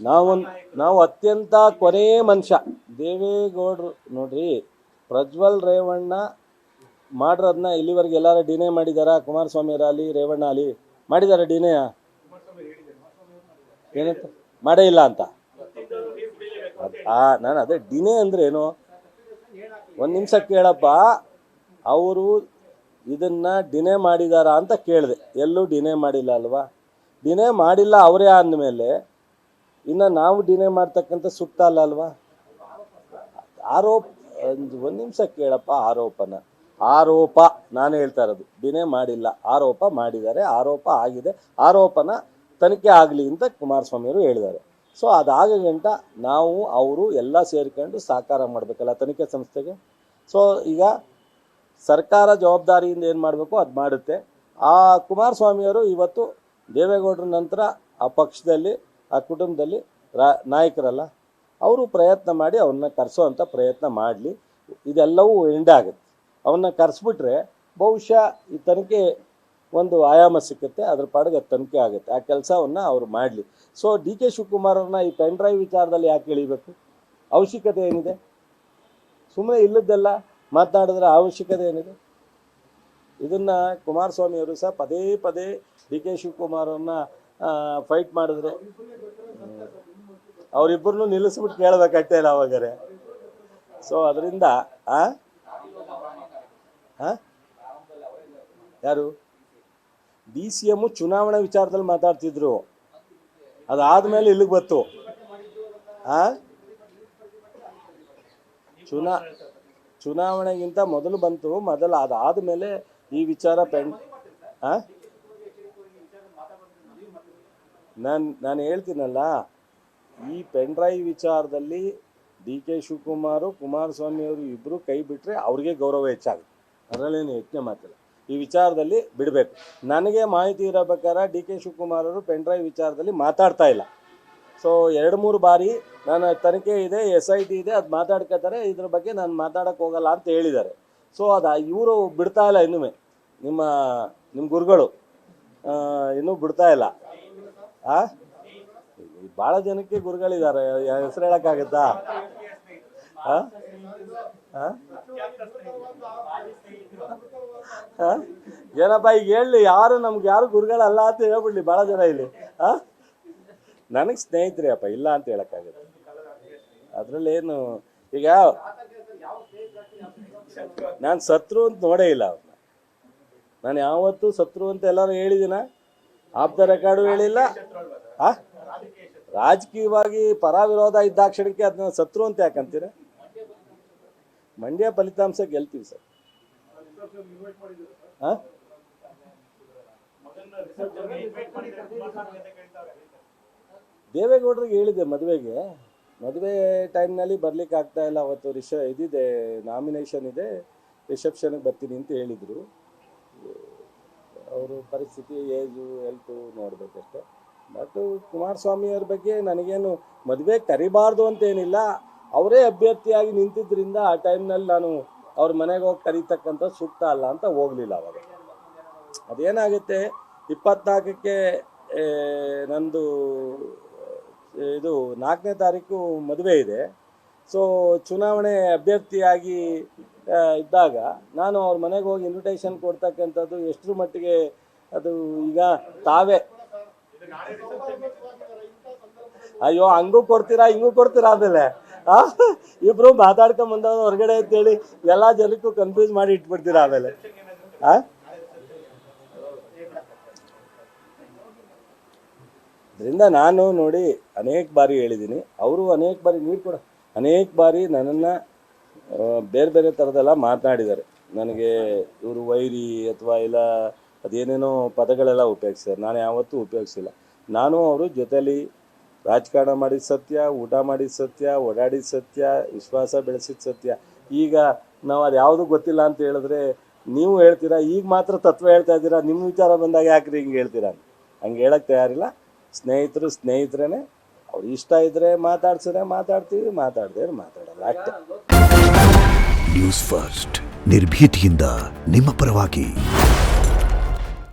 ನಾವು ಅತ್ಯಂತ ಕೊನೆಯ ಮನುಷ್ಯ ದೇವೇಗೌಡರು ನೋಡ್ರಿ. ಪ್ರಜ್ವಲ್ ರೇವಣ್ಣ ಮಾಡಿರೋದನ್ನ ಇಲ್ಲಿವರೆಗೆ ಎಲ್ಲಾರು ಡಿನೇ ಮಾಡಿದಾರ? ಕುಮಾರಸ್ವಾಮಿ ಆಗಲಿ ರೇವಣ್ಣ ಆಗಲಿ ಮಾಡಿದಾರ ಡಿನೇ? ಏನಂತ ಮಾಡೇ ಇಲ್ಲ ಅಂತ. ನಾನು ಅದೇ ಡಿನೇ ಅಂದ್ರೆ ಏನು, ಒಂದು ನಿಮಿಷ ಕೇಳಪ್ಪ. ಅವರು ಇದನ್ನ ಡಿನೇ ಮಾಡಿದಾರ ಅಂತ ಕೇಳಿದೆ. ಎಲ್ಲೂ ಡಿನೇ ಮಾಡಿಲ್ಲ ಅಲ್ವಾ? ಡಿನೇ ಮಾಡಿಲ್ಲ ಅವರೇ ಅಂದಮೇಲೆ ಇನ್ನು ನಾವು ಡಿನೇ ಮಾಡ್ತಕ್ಕಂಥ ಸೂಕ್ತ ಅಲ್ಲ ಅಲ್ವಾ? ಆರೋಪ, ಒಂದು ನಿಮಿಷ ಕೇಳಪ್ಪ. ಆರೋಪ ನಾನು ಹೇಳ್ತಾ ಇರೋದು, ಡಿನೇ ಮಾಡಿಲ್ಲ, ಆರೋಪ ಮಾಡಿದ್ದಾರೆ, ಆರೋಪ ಆಗಿದೆ, ಆರೋಪನ ತನಿಖೆ ಆಗಲಿ ಅಂತ ಕುಮಾರಸ್ವಾಮಿಯವರು ಹೇಳಿದ್ದಾರೆ. ಸೊ ಅದಾಗ ಗಂಟ ನಾವು ಅವರು ಎಲ್ಲ ಸೇರ್ಕೊಂಡು ಸಹಕಾರ ಮಾಡಬೇಕಲ್ಲ ತನಿಖೆ ಸಂಸ್ಥೆಗೆ. ಸೊ ಈಗ ಸರ್ಕಾರ ಜವಾಬ್ದಾರಿಯಿಂದ ಏನು ಮಾಡಬೇಕು ಅದು ಮಾಡುತ್ತೆ. ಆ ಕುಮಾರಸ್ವಾಮಿಯವರು ಇವತ್ತು ದೇವೇಗೌಡರ ನಂತರ ಆ ಪಕ್ಷದಲ್ಲಿ ಆ ಕುಟುಂಬದಲ್ಲಿ ನಾಯಕರಲ್ಲ, ಅವರು ಪ್ರಯತ್ನ ಮಾಡಿ ಅವ್ರನ್ನ ಕರೆಸೋವಂಥ ಪ್ರಯತ್ನ ಮಾಡಲಿ. ಇದೆಲ್ಲವೂ ಎಂಡ್ ಆಗುತ್ತೆ. ಅವನ್ನ ಕರೆಸ್ಬಿಟ್ರೆ ಬಹುಶಃ ಈ ತನಿಖೆ ಒಂದು ಆಯಾಮ ಸಿಕ್ಕುತ್ತೆ, ಅದ್ರ ಪಾಡಿಗೆ ತನಿಖೆ ಆಗುತ್ತೆ. ಆ ಕೆಲಸವನ್ನು ಅವರು ಮಾಡಲಿ. ಸೊ ಡಿ ಕೆ ಶಿವಕುಮಾರ್ ಅವ್ರನ್ನ ಈ ಪೆನ್ ಡ್ರೈವ್ ವಿಚಾರದಲ್ಲಿ ಯಾಕೆ ಎಳಿಬೇಕು? ಅವಶ್ಯಕತೆ ಏನಿದೆ? ಸುಮ್ಮನೆ ಇಲ್ಲದ್ದೆಲ್ಲ ಮಾತನಾಡಿದ್ರೆ ಅವಶ್ಯಕತೆ ಏನಿದೆ? ಇದನ್ನು ಕುಮಾರಸ್ವಾಮಿಯವರು ಸಹ ಪದೇ ಪದೇ ಡಿ ಕೆ ಶಿವಕುಮಾರ್ ಅವ್ರನ್ನ ಫೈಟ್ ಮಾಡಿದ್ರೆ ಅವರಿಬ್ಬರನ್ನು ನಿಲ್ಲಿಸ್ಬಿಟ್ಟು ಕೇಳಬೇಕಟ್ಟೆ ಇಲ್ಲ ಅವಾಗರೆ. ಸೊ ಅದರಿಂದ ಯಾರು DCM ಚುನಾವಣೆ ವಿಚಾರದಲ್ಲಿ ಮಾತಾಡ್ತಿದ್ರು, ಅದಾದ್ಮೇಲೆ ಇಲ್ಲಿಗೆ ಬತ್ತು. ಚುನಾವಣೆಗಿಂತ ಮೊದಲು ಬಂತು. ಅದಾದ್ಮೇಲೆ ಈ ವಿಚಾರ ನಾನು ಹೇಳ್ತೀನಲ್ಲ, ಈ ಪೆನ್ ಡ್ರೈವ್ ವಿಚಾರದಲ್ಲಿ ಡಿ ಕೆ ಶಿವಕುಮಾರ್ ಕುಮಾರಸ್ವಾಮಿಯವರು ಇಬ್ಬರು ಕೈ ಬಿಟ್ಟರೆ ಅವ್ರಿಗೆ ಗೌರವ ಹೆಚ್ಚಾಗುತ್ತೆ. ಅದರಲ್ಲೇನು ಯೋಚನೆ ಮಾತಿಲ್ಲ. ಈ ವಿಚಾರದಲ್ಲಿ ಬಿಡಬೇಕು. ನನಗೆ ಮಾಹಿತಿ ಇರೋ ಪ್ರಕಾರ ಡಿ ಕೆ ಶಿವಕುಮಾರ್ ಅವರು ಪೆನ್ ಡ್ರೈವ್ ವಿಚಾರದಲ್ಲಿ ಮಾತಾಡ್ತಾ ಇಲ್ಲ. ಸೊ 2-3 ಬಾರಿ ನಾನು ತನಿಖೆ ಇದೆ, SIT ಇದೆ, ಅದು ಮಾತಾಡ್ಕೋತಾರೆ, ಇದ್ರ ಬಗ್ಗೆ ನಾನು ಮಾತಾಡೋಕ್ಕೆ ಹೋಗಲ್ಲ ಅಂತ ಹೇಳಿದ್ದಾರೆ. ಸೊ ಅದು ಇವರು ಬಿಡ್ತಾ ಇಲ್ಲ. ಇನ್ನೂ ನಿಮ್ಮ ಗುರುಗಳು ಇನ್ನೂ ಬಿಡ್ತಾ ಇಲ್ಲ. ಭಾಳ ಜನಕ್ಕೆ ಗುರುಗಳಿದ್ದಾರೆ, ಹೆಸರು ಹೇಳೋಕ್ಕಾಗತ್ತಾ? ಏನಪ್ಪ ಈಗ ಹೇಳಿ, ನಮ್ಗೆ ಯಾರು ಗುರುಗಳಲ್ಲ ಅಂತ ಹೇಳ್ಬಿಡ್ಲಿ ಭಾಳ ಜನ ಇಲ್ಲಿ. ನನಗೆ ಸ್ನೇಹಿತರೇ ಅಪ್ಪ, ಇಲ್ಲ ಅಂತ ಹೇಳೋಕ್ಕಾಗತ್ತೆ. ಅದರಲ್ಲೇನು ಈಗ ನಾನು ಶತ್ರು ಅಂತ ನೋಡೇ ಇಲ್ಲ ಅವ್ರನ್ನ. ನಾನು ಯಾವತ್ತೂ ಶತ್ರು ಅಂತ ಎಲ್ಲರೂ ಹೇಳಿದಿನ? ಆಪ್ತ ರೆಕಾರ್ಡು ಹೇಳಿಲ್ಲ. ರಾಜಕೀಯವಾಗಿ ಪರ ವಿರೋಧ ಇದ್ದಾಕ್ಷಣಕ್ಕೆ ಅದನ್ನ ಶತ್ರು ಅಂತ ಯಾಕಂತೀರ? ಮಂಡ್ಯ ಫಲಿತಾಂಶ ಗೆಲ್ತೀವಿ ಸರ್. ದೇವೇಗೌಡರಿಗೆ ಹೇಳಿದೆ ಮದುವೆ ಟೈಮ್ನಲ್ಲಿ ಬರ್ಲಿಕ್ಕೆ ಆಗ್ತಾ ಇಲ್ಲ. ಅವತ್ತು ಇದಿದೆ, ನಾಮಿನೇಷನ್ ಇದೆ, ರಿಸೆಪ್ಷನ್ಗೆ ಬರ್ತೀನಿ ಅಂತ ಹೇಳಿದರು. ಅವರು ಪರಿಸ್ಥಿತಿ, ಏಜು, ಹೆಲ್ತು ನೋಡಬೇಕಷ್ಟೆ. ಬಟ್ ಕುಮಾರಸ್ವಾಮಿಯವ್ರ ಬಗ್ಗೆ ನನಗೇನು ಮದುವೆ ಕರಿಬಾರ್ದು ಅಂತೇನಿಲ್ಲ. ಅವರೇ ಅಭ್ಯರ್ಥಿಯಾಗಿ ನಿಂತಿದ್ದರಿಂದ ಆ ಟೈಮ್ನಲ್ಲಿ ನಾನು ಅವ್ರ ಮನೆಗೆ ಹೋಗಿ ಕರೀತಕ್ಕಂಥ ಸೂಕ್ತ ಅಲ್ಲ ಅಂತ ಹೋಗಲಿಲ್ಲ. ಅವಾಗ ಅದೇನಾಗುತ್ತೆ, 24ಕ್ಕೆ ನಂದು ಇದು 4ನೇ ತಾರೀಕು ಮದುವೆ ಇದೆ. ಸೊ ಚುನಾವಣೆ ಅಭ್ಯರ್ಥಿಯಾಗಿ ಇದ್ದಾಗ ನಾನು ಅವ್ರ ಮನೆಗೆ ಹೋಗಿ ಇನ್ವಿಟೇಷನ್ ಕೊಡ್ತಕ್ಕಂಥದ್ದು ಎಷ್ಟರ ಮಟ್ಟಿಗೆ ಅದು ಈಗ ತಾವೇ ಅಯ್ಯೋ ಹಂಗೂ ಕೊಡ್ತೀರಾ ಹಿಂಗೂ ಕೊಡ್ತೀರಾ ಆಮೇಲೆ ಇಬ್ರು ಮಾತಾಡ್ಕೊಂಡ್ ಬಂದವ್ರು ಹೊರಗಡೆ ಅಂತೇಳಿ ಎಲ್ಲ ಜನಕ್ಕೂ ಕನ್ಫ್ಯೂಸ್ ಮಾಡಿ ಇಟ್ಬಿಡ್ತೀರಾ ಆಮೇಲೆ. ಅದರಿಂದ ನಾನು ನೋಡಿ ಅನೇಕ ಬಾರಿ ಹೇಳಿದ್ದೀನಿ, ಅವರು ಅನೇಕ ಬಾರಿ ನನ್ನನ್ನು ಬೇರೆ ಬೇರೆ ಥರದೆಲ್ಲ ಮಾತನಾಡಿದ್ದಾರೆ. ನನಗೆ ಇವರು ವೈರಿ ಅಥವಾ ಇಲ್ಲ ಅದೇನೇನೋ ಪದಗಳೆಲ್ಲ ಉಪಯೋಗಿಸ್ತಾರೆ. ನಾನು ಯಾವತ್ತೂ ಉಪಯೋಗಿಸಿಲ್ಲ. ನಾನು ಅವರು ಜೊತೆಲಿ ರಾಜಕಾರಣ ಮಾಡಿದ ಸತ್ಯ, ಊಟ ಮಾಡಿದ ಸತ್ಯ, ಓಡಾಡಿದ ಸತ್ಯ, ವಿಶ್ವಾಸ ಬೆಳೆಸಿದ ಸತ್ಯ. ಈಗ ನಾವು ಅದು ಯಾವುದೂ ಗೊತ್ತಿಲ್ಲ ಅಂತ ಹೇಳಿದ್ರೆ ನೀವು ಹೇಳ್ತೀರಾ, ಈಗ ಮಾತ್ರ ತತ್ವ ಹೇಳ್ತಾ ಇದ್ದೀರಾ, ನಿಮ್ಮ ವಿಚಾರ ಬಂದಾಗ ಯಾಕ್ರಿ ಹಿಂಗೆ ಹೇಳ್ತೀರಾ? ಹಂಗೆ ಹೇಳಕ್ಕೆ ತಯಾರಿಲ್ಲ. ಸ್ನೇಹಿತರೇ. ಅವ್ರು ಇಷ್ಟ ಇದ್ದರೆ ಮಾತಾಡ್ಸಿದ್ರೆ ಮಾತಾಡ್ತೀವಿ, ಮಾತಾಡದೆ ಮಾತಾಡಲ್ಲ ಅಷ್ಟೇ. ನ್ಯೂಸ್ ಫಸ್ಟ್, ನಿರ್ಭೀತಿಯಿಂದ ನಿಮ್ಮ ಪರವಾಗಿ.